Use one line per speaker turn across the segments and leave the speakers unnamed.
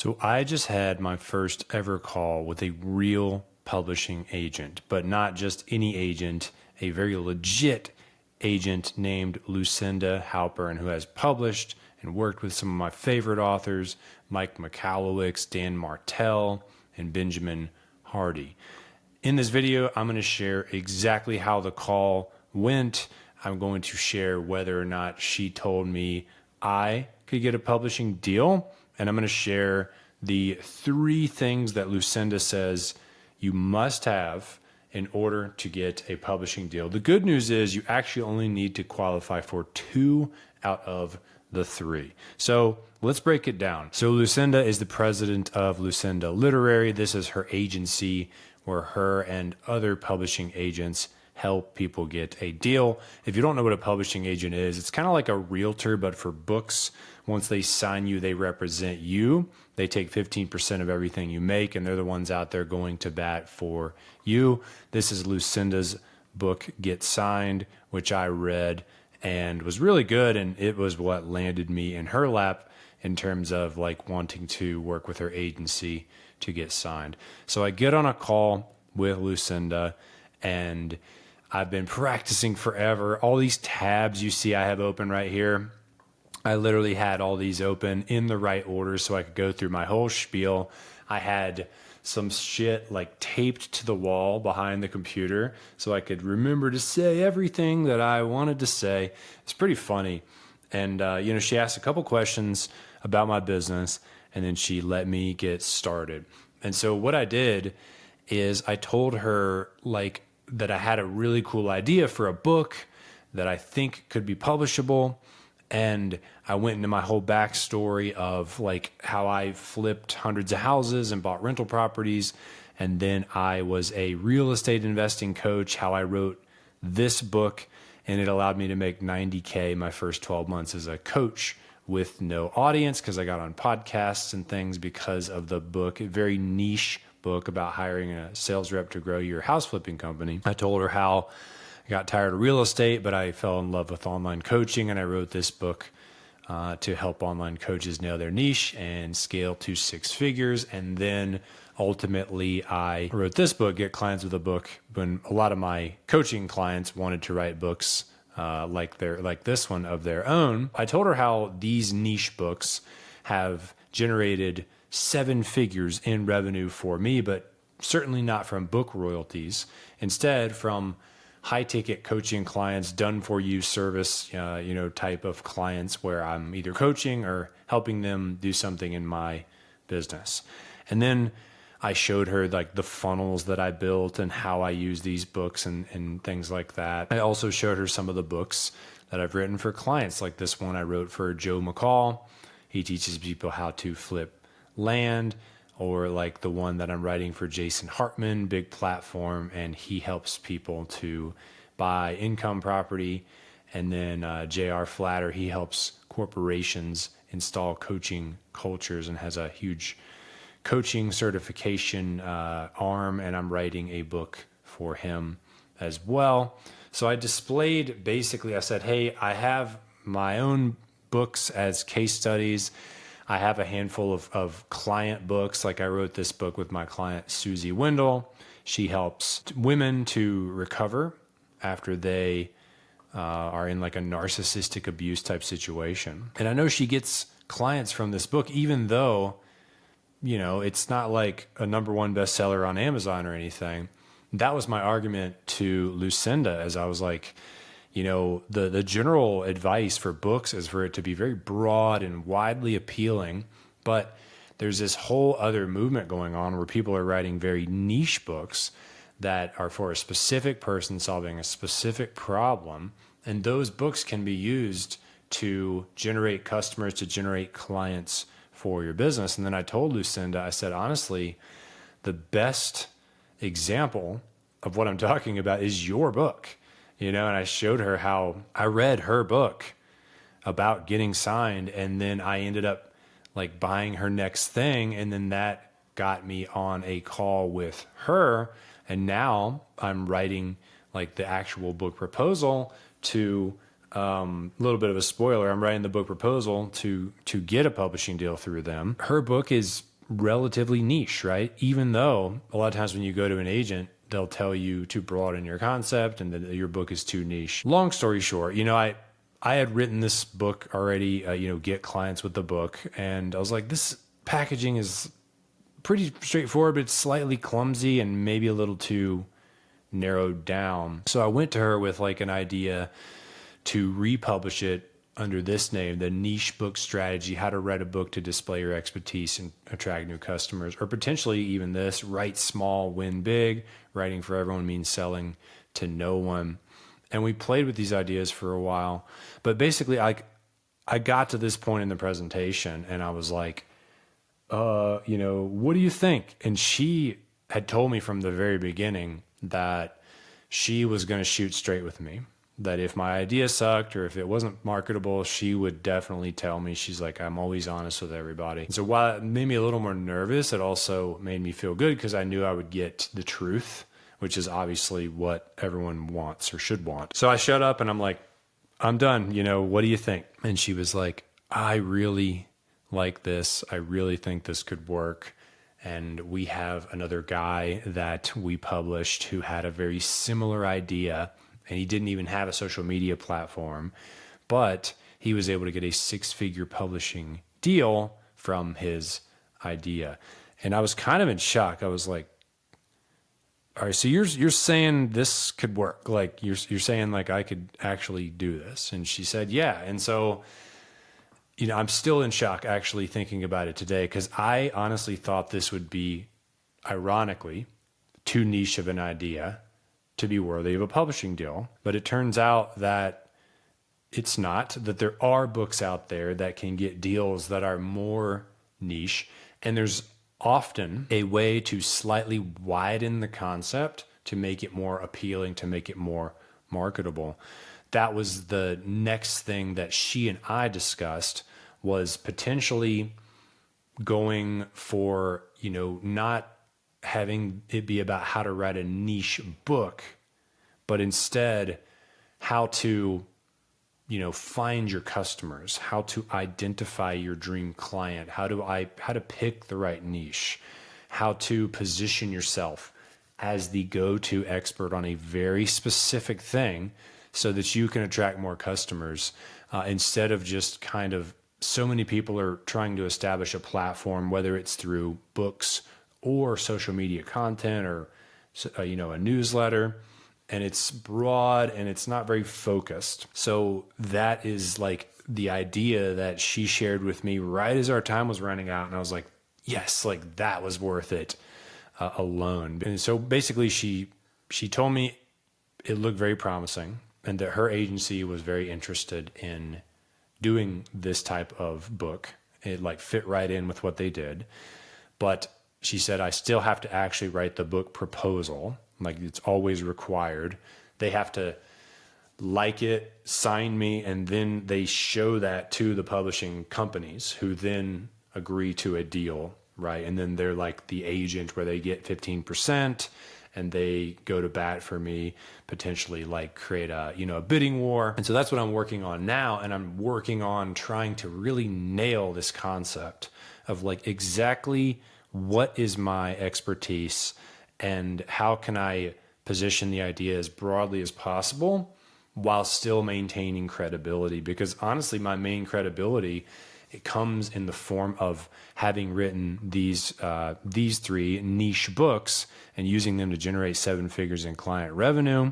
So I just had my first ever call with a real publishing agent, but not just any agent, a very legit agent named Lucinda Halpern, who has published and worked with some of my favorite authors, Mike Michalowicz, Dan Martell, and Benjamin Hardy. In this video, I'm going to share exactly how the call went. I'm going to share whether or not she told me I could get a publishing deal. And I'm going to share the 3 things that Lucinda says you must have in order to get a publishing deal. The good news is you actually only need to qualify for 2 out of the 3. So let's break it down. So Lucinda is the president of Lucinda Literary. This is her agency where her and other publishing agents help people get a deal. If you don't know what a publishing agent is, it's kind of like a realtor, but for books. Once they sign you, they represent you. They take 15% of everything you make, and they're the ones out there going to bat for you. This is Lucinda's book, Get Signed, which I read and was really good, and it was what landed me in her lap in terms of like wanting to work with her agency to get signed. So I get on a call with Lucinda, and I've been practicing forever. All these tabs you see I have open right here, I literally had all these open in the right order so I could go through my whole spiel. I had some shit like taped to the wall behind the computer so I could remember to say everything that I wanted to say. It's pretty funny. And, she asked a couple questions about my business, and then she let me get started. And so what I did is I told her like that I had a really cool idea for a book that I think could be publishable. And I went into my whole backstory of like how I flipped hundreds of houses and bought rental properties. And then I was a real estate investing coach, how I wrote this book, and it allowed me to make $90K my first 12 months as a coach with no audience because I got on podcasts and things because of the book, a very niche book about hiring a sales rep to grow your house flipping company. I told her how I got tired of real estate, but I fell in love with online coaching, and I wrote this book to help online coaches nail their niche and scale to 6 figures. And then ultimately, I wrote this book, Get Clients with a Book, when a lot of my coaching clients wanted to write books like this one of their own. I told her how these niche books have generated 7 figures in revenue for me, but certainly not from book royalties. Instead, from high-ticket coaching clients, done-for-you service, type of clients where I'm either coaching or helping them do something in my business. And then I showed her like the funnels that I built and how I use these books and things like that. I also showed her some of the books that I've written for clients, like this one I wrote for Joe McCall. He teaches people how to flip land, or like the one that I'm writing for Jason Hartman, big platform, and he helps people to buy income property. And then J.R. Flatter, he helps corporations install coaching cultures and has a huge coaching certification arm, and I'm writing a book for him as well. So I displayed, basically I said, hey, I have my own books as case studies. I have a handful of client books. Like I wrote this book with my client, Susie Wendell. She helps women to recover after they are in like a narcissistic abuse type situation. And I know she gets clients from this book, even though, it's not like a #1 bestseller on Amazon or anything. That was my argument to Lucinda, as I was like, the general advice for books is for it to be very broad and widely appealing, but there's this whole other movement going on where people are writing very niche books that are for a specific person solving a specific problem, and those books can be used to generate customers, to generate clients for your business. And then I told Lucinda, I said, honestly, the best example of what I'm talking about is your book. And I showed her how I read her book about getting signed, and then I ended up like buying her next thing, and then that got me on a call with her, and now I'm writing like the actual book proposal to a little bit of a spoiler. I'm writing the book proposal to get a publishing deal through them. Her book is relatively niche, right? Even though a lot of times when you go to an agent, they'll tell you to broaden your concept and that your book is too niche. Long story short, I had written this book already, get clients with the book. And I was like, this packaging is pretty straightforward, but it's slightly clumsy and maybe a little too narrowed down. So I went to her with like an idea to republish it under this name, the Niche Book Strategy, How to Write a Book to Display Your Expertise and Attract New Customers. Or potentially even this, Write Small, Win Big. Writing for everyone means selling to no one. And we played with these ideas for a while. But basically, I got to this point in the presentation and I was like, what do you think? And she had told me from the very beginning that she was going to shoot straight with me, that if my idea sucked or if it wasn't marketable, she would definitely tell me. She's like, I'm always honest with everybody. And so while it made me a little more nervous, it also made me feel good because I knew I would get the truth, which is obviously what everyone wants or should want. So I shut up and I'm like, I'm done. What do you think? And she was like, I really like this. I really think this could work. And we have another guy that we published who had a very similar idea, and he didn't even have a social media platform, but he was able to get a 6-figure publishing deal from his idea. And I was kind of in shock. I was like, all right, so you're saying this could work? Like you're saying like I could actually do this? And she said, yeah. And so, I'm still in shock actually thinking about it today because I honestly thought this would be, ironically, too niche of an idea to be worthy of a publishing deal. But it turns out that it's not, that there are books out there that can get deals that are more niche. And there's often a way to slightly widen the concept to make it more appealing, to make it more marketable. That was the next thing that she and I discussed, was potentially going for, not having it be about how to write a niche book, but instead how to, find your customers, how to identify your dream client, how to pick the right niche, how to position yourself as the go-to expert on a very specific thing so that you can attract more customers, instead of just kind of, so many people are trying to establish a platform, whether it's through books or social media content or, a newsletter, and it's broad and it's not very focused. So that is like the idea that she shared with me right as our time was running out. And I was like, yes, like that was worth it alone. And so basically she told me it looked very promising and that her agency was very interested in doing this type of book. It like fit right in with what they did. But she said, I still have to actually write the book proposal. Like it's always required. They have to like it, sign me, and then they show that to the publishing companies who then agree to a deal, right? And then they're like the agent where they get 15% and they go to bat for me, potentially like create a, a bidding war. And so that's what I'm working on now. And I'm working on trying to really nail this concept of like exactly what is my expertise and how can I position the idea as broadly as possible while still maintaining credibility. Because honestly, my main credibility, it comes in the form of having written these 3 niche books and using them to generate 7 figures in client revenue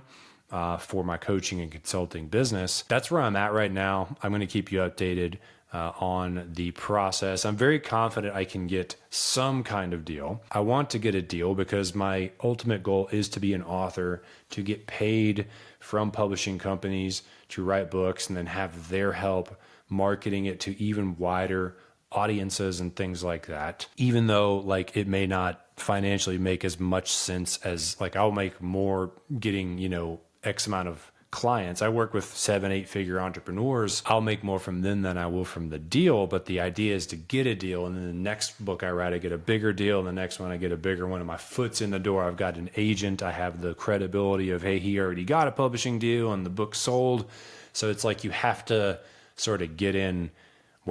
for my coaching and consulting business. That's where I'm at right now. I'm going to keep you updated on the process. I'm very confident I can get some kind of deal. I want to get a deal because my ultimate goal is to be an author, to get paid from publishing companies to write books and then have their help marketing it to even wider audiences and things like that. Even though like it may not financially make as much sense as like I'll make more getting, X amount of clients. I work with 7-8 figure entrepreneurs. I'll make more from them than I will from the deal. But the idea is to get a deal. And then the next book I write, I get a bigger deal. And the next one, I get a bigger one. And my foot's in the door. I've got an agent. I have the credibility of, hey, he already got a publishing deal and the book sold. So it's like you have to sort of get in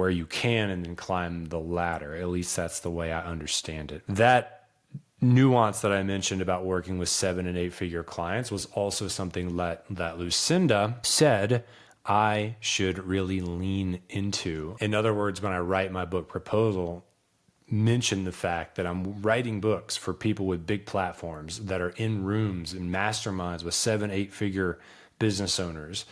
where you can and then climb the ladder. At least that's the way I understand it. That nuance that I mentioned about working with 7 and 8 figure clients was also something that Lucinda said I should really lean into. In other words, when I write my book proposal, mention the fact that I'm writing books for people with big platforms that are in rooms and masterminds with 7, 8 figure business owners,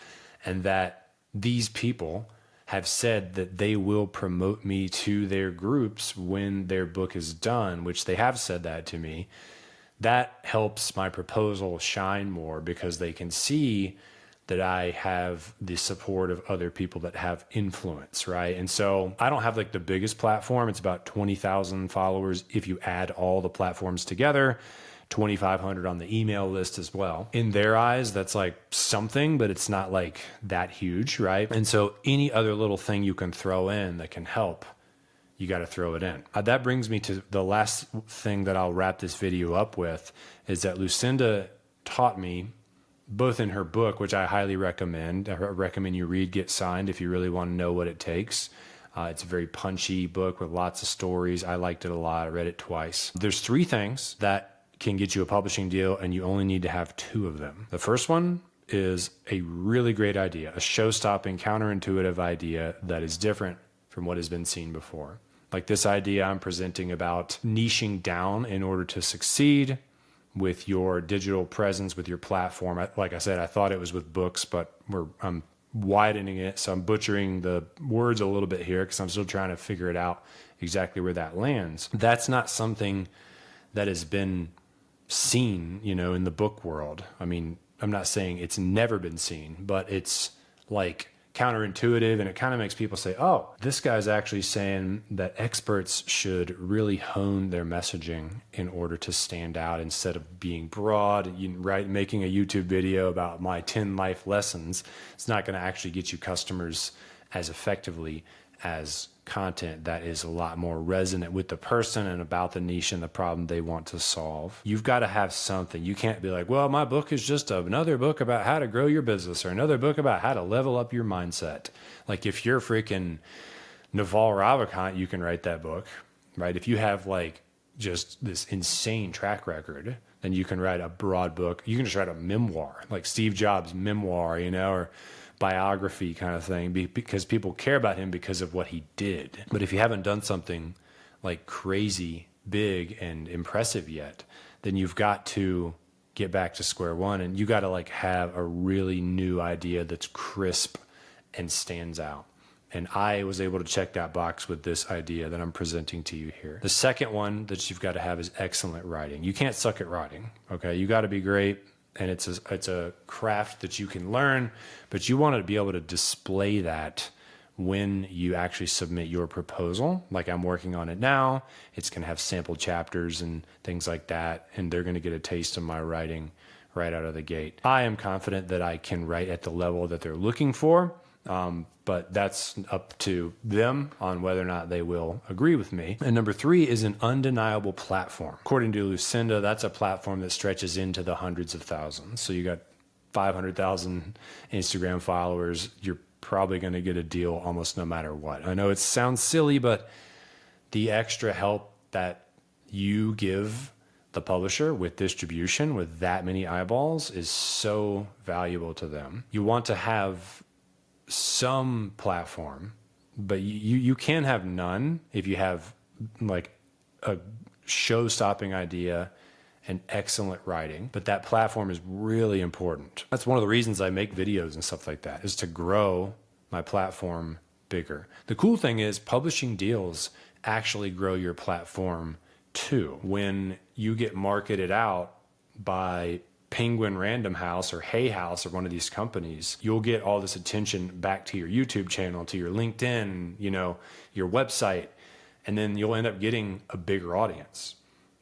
and that these people have said that they will promote me to their groups when their book is done, which they have said that to me. That helps my proposal shine more because they can see that I have the support of other people that have influence, right? And so I don't have like the biggest platform. It's about 20,000 followers if you add all the platforms together, 2,500 on the email list as well. In their eyes, that's like something, but it's not like that huge, right? And so any other little thing you can throw in that can help, you got to throw it in. That brings me to the last thing that I'll wrap this video up with, is that Lucinda taught me, both in her book, which I highly recommend. I recommend you read Get Signed if you really want to know what it takes. It's a very punchy book with lots of stories. I liked it a lot. I read it twice. There's 3 things that can get you a publishing deal, and you only need to have 2 of them. The first one is a really great idea, a show-stopping, counterintuitive idea that is different from what has been seen before. Like this idea I'm presenting about niching down in order to succeed with your digital presence, with your platform. Like I said, I thought it was with books, but I'm widening it. So I'm butchering the words a little bit here because I'm still trying to figure it out exactly where that lands. That's not something that has been seen, in the book world. I mean, I'm not saying it's never been seen, but it's like counterintuitive, and it kind of makes people say, oh, this guy's actually saying that experts should really hone their messaging in order to stand out instead of being broad, right? Making a YouTube video about my 10 life lessons, it's not going to actually get you customers as effectively as content that is a lot more resonant with the person and about the niche and the problem they want to solve. You've got to have something. You can't be like, well, my book is just another book about how to grow your business or another book about how to level up your mindset. Like if you're freaking Naval Ravikant, you can write that book, right? If you have like just this insane track record, then you can write a broad book. You can just write a memoir, like Steve Jobs' memoir, or biography kind of thing, because people care about him because of what he did. But if you haven't done something like crazy, big, and impressive yet, then you've got to get back to square one, and you got to like have a really new idea that's crisp and stands out. And I was able to check that box with this idea that I'm presenting to you here. The second one that you've got to have is excellent writing. You can't suck at writing, okay? You got to be great. And it's a craft that you can learn, but you want to be able to display that when you actually submit your proposal. Like I'm working on it now. It's going to have sample chapters and things like that, and they're going to get a taste of my writing right out of the gate. I am confident that I can write at the level that they're looking for, but that's up to them on whether or not they will agree with me. And number 3 is an undeniable platform. According to Lucinda, that's a platform that stretches into the hundreds of thousands. So you got 500,000 Instagram followers. You're probably going to get a deal almost no matter what. I know it sounds silly, but the extra help that you give the publisher with distribution, with that many eyeballs, is so valuable to them. You want to have some platform, but you can have none if you have like a show-stopping idea and excellent writing. But that platform is really important. That's one of the reasons I make videos and stuff like that, is to grow my platform bigger. The cool thing is publishing deals actually grow your platform too. When you get marketed out by Penguin Random House or Hay House or one of these companies, you'll get all this attention back to your YouTube channel, to your LinkedIn, your website, and then you'll end up getting a bigger audience.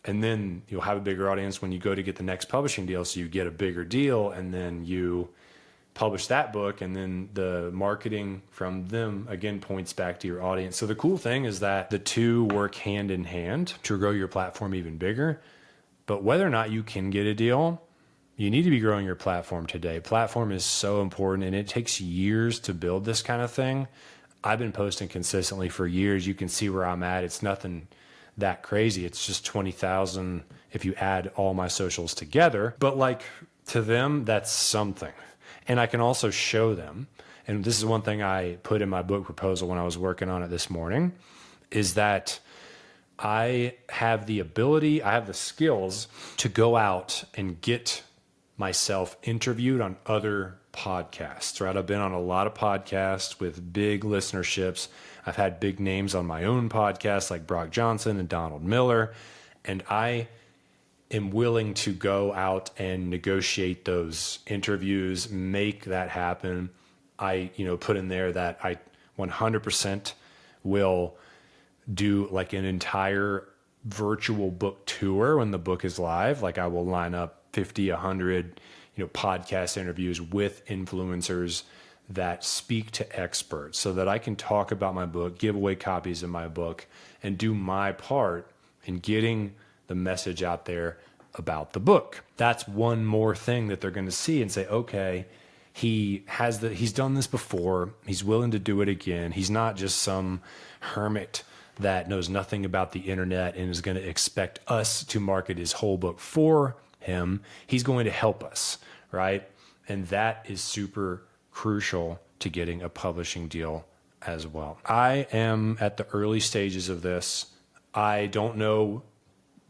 And then you'll have a bigger audience when you go to get the next publishing deal, so you get a bigger deal, and then you publish that book, and then the marketing from them again points back to your audience. So the cool thing is that the two work hand in hand to grow your platform even bigger. But whether or not you can get a deal, you need to be growing your platform today. Platform is so important, and it takes years to build this kind of thing. I've been posting consistently for years. You can see where I'm at. It's nothing that crazy. It's just 20,000 if you add all my socials together. But like to them, that's something. And I can also show them. And this is one thing I put in my book proposal when I was working on it this morning, is that I have the ability, I have the skills to go out and get myself interviewed on other podcasts, right? I've been on a lot of podcasts with big listenerships. I've had big names on my own podcast like Brock Johnson and Donald Miller. And I am willing to go out and negotiate those interviews, make that happen. I, put in there that I 100% will do like an entire virtual book tour when the book is live. Like I will line up 50, 100, podcast interviews with influencers that speak to experts so that I can talk about my book, give away copies of my book, and do my part in getting the message out there about the book. That's one more thing that they're going to see and say, okay, he's done this before. He's willing to do it again. He's not just some hermit that knows nothing about the internet and is going to expect us to market his whole book for him. He's going to help us, right? And that is super crucial to getting a publishing deal as well. I am at the early stages of this. I don't know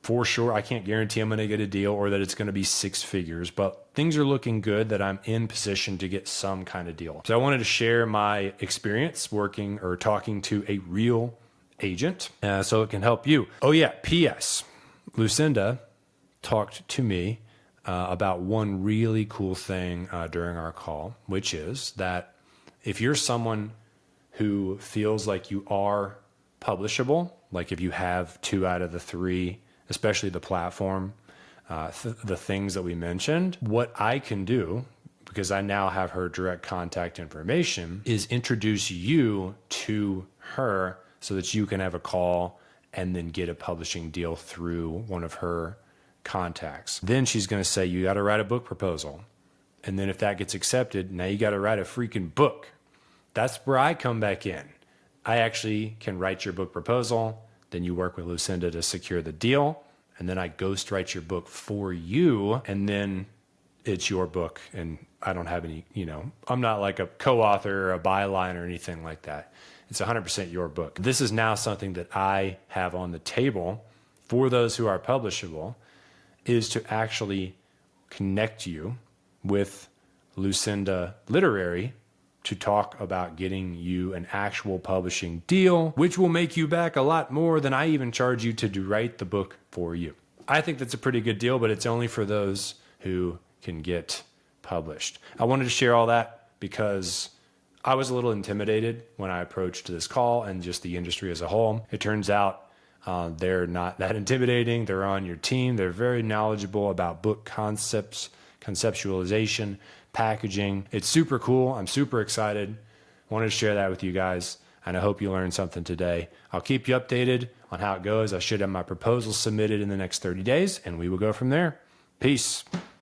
for sure. I can't guarantee I'm going to get a deal or that it's going to be six figures, but things are looking good that I'm in position to get some kind of deal. So I wanted to share my experience working or talking to a real agent so it can help you. Oh yeah, P.S. Lucinda talked to me about one really cool thing during our call, which is that if you're someone who feels like you are publishable, like if you have 2 out of the 3, especially the platform, the things that we mentioned, what I can do, because I now have her direct contact information, is introduce you to her so that you can have a call and then get a publishing deal through one of her contacts. Then she's going to say, you got to write a book proposal. And then if that gets accepted, now you got to write a freaking book. That's where I come back in. I actually can write your book proposal. Then you work with Lucinda to secure the deal. And then I ghostwrite your book for you. And then it's your book. And I don't have any, I'm not like a co-author or a byline or anything like that. It's 100% your book. This is now something that I have on the table for those who are publishable, is to actually connect you with Lucinda Literary to talk about getting you an actual publishing deal, which will make you back a lot more than I even charge you to write the book for you. I think that's a pretty good deal, but it's only for those who can get published. I wanted to share all that because I was a little intimidated when I approached this call and just the industry as a whole. It turns out they're not that intimidating. They're on your team. They're very knowledgeable about book concepts, conceptualization, packaging. It's super cool. I'm super excited. I wanted to share that with you guys, and I hope you learned something today. I'll keep you updated on how it goes. I should have my proposal submitted in the next 30 days, and we will go from there. Peace.